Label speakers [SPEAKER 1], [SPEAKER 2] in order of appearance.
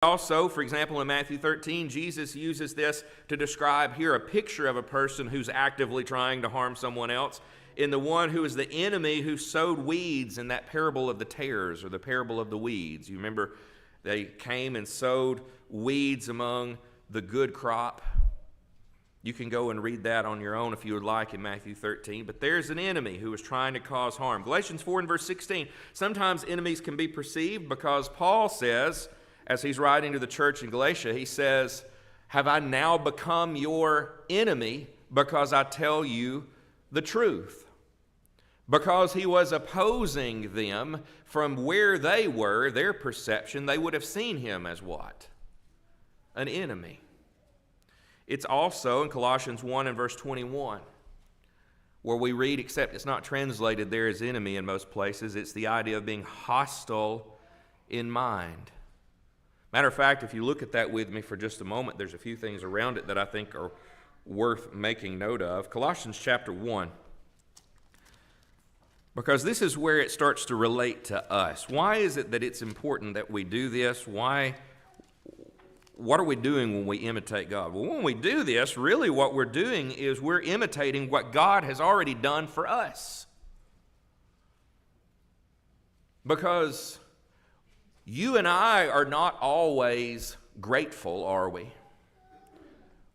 [SPEAKER 1] Also, for example, in Matthew 13, Jesus uses this to describe here a picture of a person who's actively trying to harm someone else, in the one who is the enemy who sowed weeds in that parable of the tares, or the parable of the weeds. You remember they came and sowed weeds among the good crop. You can go and read that on your own if you would like in Matthew 13. But there's an enemy who is trying to cause harm. Galatians 4 and verse 16. Sometimes enemies can be perceived because Paul says, as he's writing to the church in Galatia, he says, "Have I now become your enemy because I tell you the truth?" Because he was opposing them from where they were, their perception, they would have seen him as what? An enemy. It's also in Colossians 1 and verse 21, where we read, except it's not translated there as enemy in most places, it's the idea of being hostile in mind. Matter of fact, if you look at that with me for just a moment, there's a few things around it that I think are worth making note of. Colossians chapter 1. Because this is where it starts to relate to us. Why is it that it's important that we do this? What are we doing when we imitate God? Well, when we do this, really what we're doing is we're imitating what God has already done for us. Because you and I are not always grateful, are we?